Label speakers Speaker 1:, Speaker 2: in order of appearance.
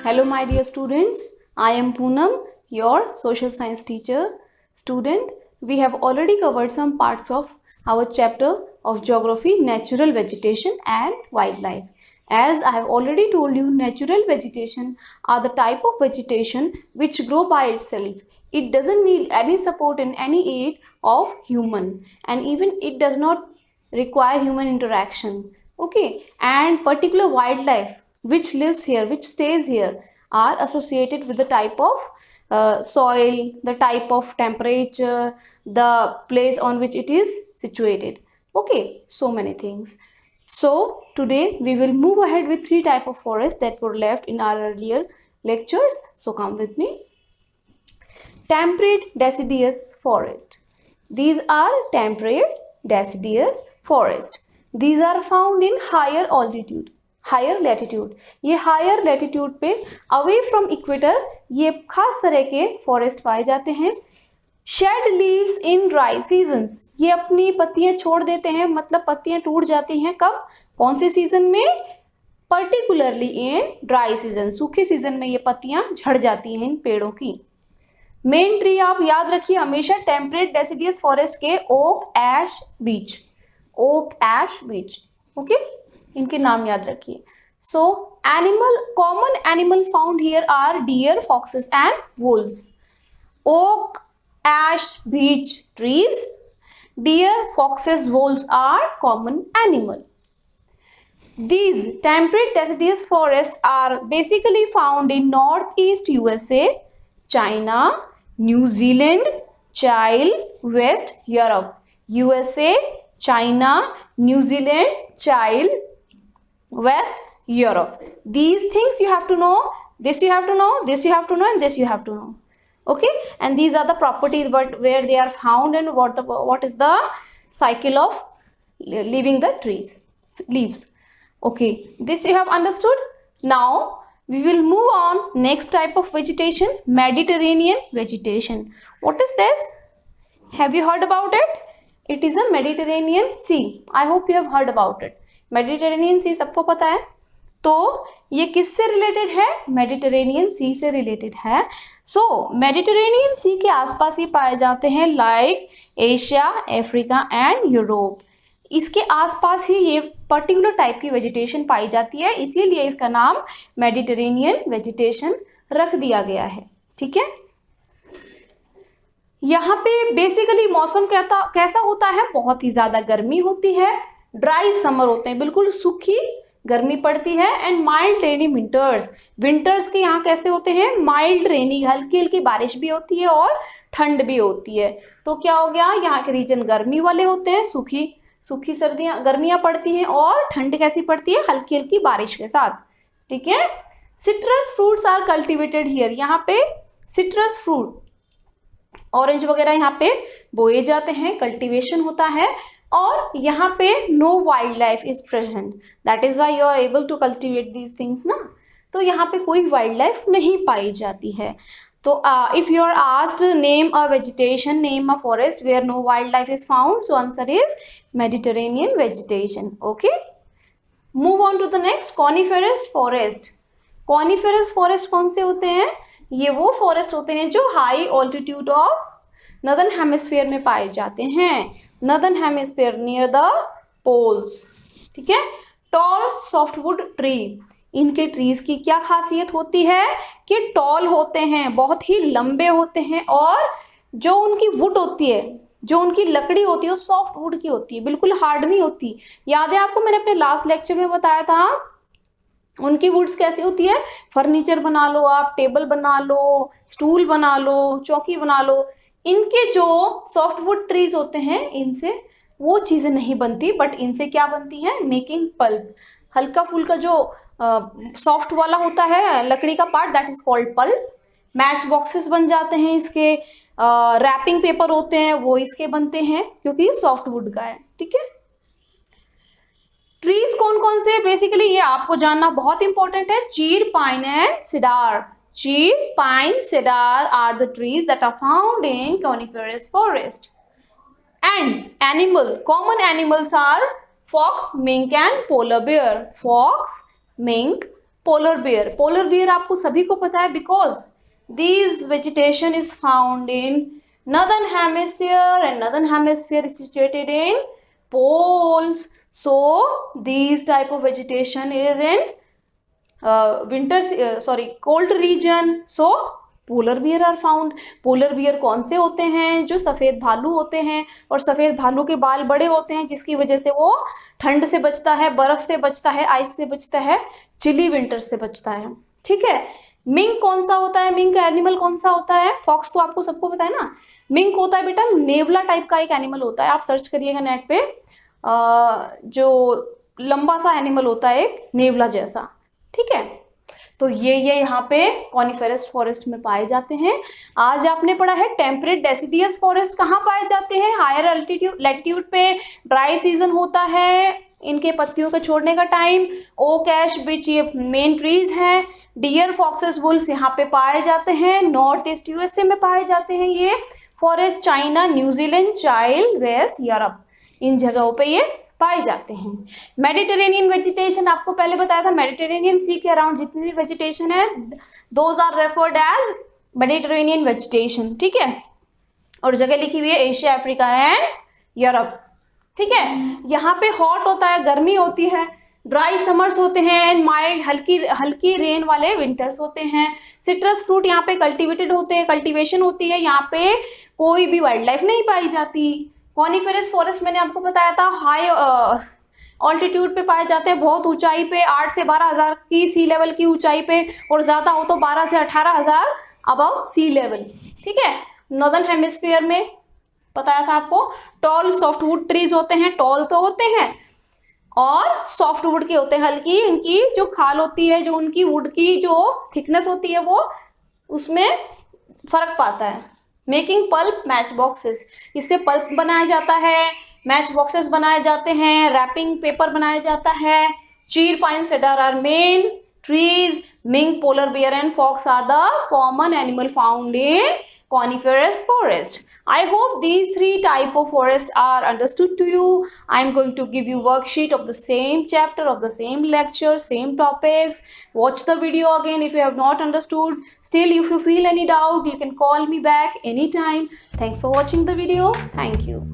Speaker 1: Hello my dear students, I am Poonam, your social science teacher. Student, we have already covered some parts of our chapter of geography, natural vegetation and wildlife. As I have already told you, natural vegetation are the type of vegetation which grow by itself. It doesn't need any support and any aid of human, and even it does not require human interaction. Okay, and particular wildlife which lives here, which stays here, are associated with the type of soil, the type of temperature, the place on which it is situated. Okay, so many things. So today we will move ahead with three type of forests that were left in our earlier lectures. So come with me. Temperate deciduous forest. These are temperate deciduous forest. These are found in higher altitude, higher latitude. ये higher latitude पे away from equator ये खास तरह के forest पाए जाते हैं. Shed leaves in dry seasons. ये अपनी पत्तियां छोड़ देते हैं, मतलब पत्तियां टूट जाती हैं कब, कौन से सीजन में, पर्टिकुलरली इन ड्राई सीजन. सूखे सीजन में ये पत्तियां झड़ जाती हैं इन पेड़ों की. मेन ट्री आप याद रखिए हमेशा टेम्परेट डेसिडियस फॉरेस्ट के oak, ash, beech. Oak, ash, beech. Okay, इनके नाम याद रखिए. So animal, common animal found here are deer, foxes and wolves. Oak, ash, beech trees, deer, foxes, wolves are common animal. These temperate deciduous forests are basically found in northeast USA, China, New Zealand, Chile, West Europe. USA, China, New Zealand, Chile, West Europe. These things you have to know. This you have to know, this you have to know, and this you have to know. Okay, and these are the properties where they are found and what is the cycle of leaving the trees, leaves. Okay, this you have understood. Now we will move on next type of vegetation, Mediterranean vegetation. What is this? Have you heard about it? It is a Mediterranean Sea. I hope you have heard about it. Mediterranean Sea सबको पता है. तो ये किससे related है? Mediterranean सी से related है. सो Mediterranean सी के आसपास ही पाए जाते हैं like Asia, Africa and Europe. इसके आसपास ही ये पर्टिकुलर टाइप की वेजिटेशन पाई जाती है, इसीलिए इसका नाम मेडिटेरेनियन वेजिटेशन रख दिया गया है. ठीक है. यहाँ पे बेसिकली मौसम कैसा होता है? बहुत ही ज्यादा गर्मी होती है, ड्राई समर होते हैं, बिल्कुल सूखी गर्मी पड़ती है, and mild rainy winters. Winters के यहाँ कैसे होते हैं? माइल्ड रेनी, हल्की हल्की बारिश भी होती है और ठंड भी होती है. तो क्या हो गया, यहाँ के रीजन गर्मी वाले होते हैं, सूखी सर्दियाँ, गर्मियाँ पड़ती हैं, और ठंड कैसी पड़ती है? हल्की हल्की बारिश के साथ. ठीक है. Citrus fruits are cultivated here. यहाँ पे सिट्रस फ्रूट, ऑरेंज वगैरह यहाँ पे बोए जाते हैं, कल्टिवेशन होता है. और यहाँ पे no wild life is present, that is why you are able to cultivate these things ना. तो यहाँ पे कोई वाइल्ड लाइफ नहीं पाई जाती है. तो if you are asked name a vegetation, name a forest where no wild life is found, so answer is Mediterranean vegetation. Okay, move on to the next, coniferous forest. Coniferous forest कौन से होते हैं? ये वो forest होते हैं जो high altitude of northern hemisphere में पाए जाते हैं. Northern hemisphere near the poles. ठीक है. Tall softwood tree. इनके ट्रीज की क्या खासियत होती है कि टॉल होते हैं, बहुत ही लंबे होते हैं, और जो उनकी वुड होती है, जो उनकी लकड़ी होती है, वो सॉफ्ट वुड की होती है, बिल्कुल हार्ड नहीं होती. याद है आपको, मैंने अपने लास्ट लेक्चर में बताया था उनकी वुड्स कैसी होती है. फर्नीचर बना लो आप, टेबल बना लो, स्टूल बना लो, चौकी बना लो. इनके जो सॉफ्टवुड ट्रीज होते हैं, इनसे वो चीज़ें नहीं बनती, बट इनसे क्या बनती है? Making pulp. हल्का फुल्का जो सॉफ्ट वाला होता है लकड़ी का part, that is called pulp. Match boxes बन जाते हैं इसके, रैपिंग पेपर होते हैं वो इसके बनते हैं, क्योंकि सॉफ्ट वुड का है. ठीक है. ट्रीज कौन कौन से? बेसिकली ये आपको जानना बहुत इंपॉर्टेंट है. Chir, pine and cedar. Cheer, pine, cedar are the trees that are found in coniferous forest. And animal, common animals are fox, mink and polar bear. Fox, mink, polar bear, polar bear आपको सभी को पता है because this vegetation is found in northern hemisphere and northern hemisphere is situated in poles, so these type of vegetation is in cold region, so polar bear are found. polar bear कौन से होते हैं? जो सफ़ेद भालू होते हैं, और सफ़ेद भालू के बाल बड़े होते हैं जिसकी वजह से वो ठंड से बचता है, बर्फ से बचता है, आइस से बचता है, चिली विंटर से बचता है, ठीक है। मिंक कौन सा होता है? मिंक एनिमल कौन सा होता है? फॉक्स तो आपको सबको पता है ना। मिंक होता है बेटा नेवला टाइप का एक एनिमल होता है, आप सर्च करिएगा नेट पे, जो लंबा सा एनिमल होता है एक नेवला जैसा, ठीक है। तो ये यहाँ पे कॉनिफेरस फॉरेस्ट में पाए जाते हैं। आज आपने पढ़ा है टेम्परेट डेसिडियस फॉरेस्ट कहाँ पाए जाते हैं? हायर अल्टीट्यूड लैटिट्यूड पे, ड्राई सीजन होता है इनके पत्तियों के छोड़ने का टाइम। ओक ऐश बीच ये मेन ट्रीज हैं। डियर फॉक्सेस वुल्स यहाँ पे पाए जाते हैं। नॉर्थ ईस्ट यूएसए में पाए जाते हैं ये फॉरेस्ट। चाइना, न्यूजीलैंड, चाइल्ड, वेस्ट यूरोप, इन जगहों पे ये पाए जाते हैं। मेडिटेरेनियन वेजिटेशन आपको पहले बताया था, मेडिटेरेनियन सी के अराउंड जितनी भी वेजिटेशन है those are referred as Mediterranean vegetation, ठीक है। और जगह लिखी हुई है एशिया, अफ्रीका एंड यूरोप, ठीक है। यहाँ पे हॉट होता है, गर्मी होती है, ड्राई समर्स होते हैं, माइल्ड हल्की रेन वाले विंटर्स होते हैं। सिट्रस फ्रूट यहाँ पे कल्टीवेटेड होते हैं, कल्टीवेशन होती है, यहाँ पे कोई भी वाइल्ड लाइफ नहीं पाई जाती। कॉनिफेरस फॉरेस्ट मैंने आपको बताया था हाई ऑल्टीट्यूड पे पाए जाते हैं, बहुत ऊंचाई पे, 8 से 12,000 की सी लेवल की ऊंचाई पे, और ज़्यादा हो तो 12 से 18,000 अबव सी लेवल, ठीक है। नॉर्दर्न हेमिस्फीयर में बताया था आपको टॉल सॉफ्टवुड ट्रीज होते हैं, टॉल तो होते हैं और सॉफ्टवुड के होते हैं, हल्की इनकी जो खाल होती है, जो उनकी वुड की जो थिकनेस होती है वो उसमें फर्क पाता है। मेकिंग पल्प मैच बॉक्सेस, इससे पल्प बनाया जाता है, मैच बॉक्सेस बनाए जाते हैं, रैपिंग पेपर बनाया जाता है। Chir, pine, cedar are main trees. Mink, polar bear and fox are the common animal found in coniferous forest. I hope these 3 type of forest are understood to you. I am going to give you worksheet of the same chapter, of the same lecture, same topics. Watch the video again if you have not understood. Still, if you feel any doubt, you can call me back anytime. Thanks for watching the video. Thank you.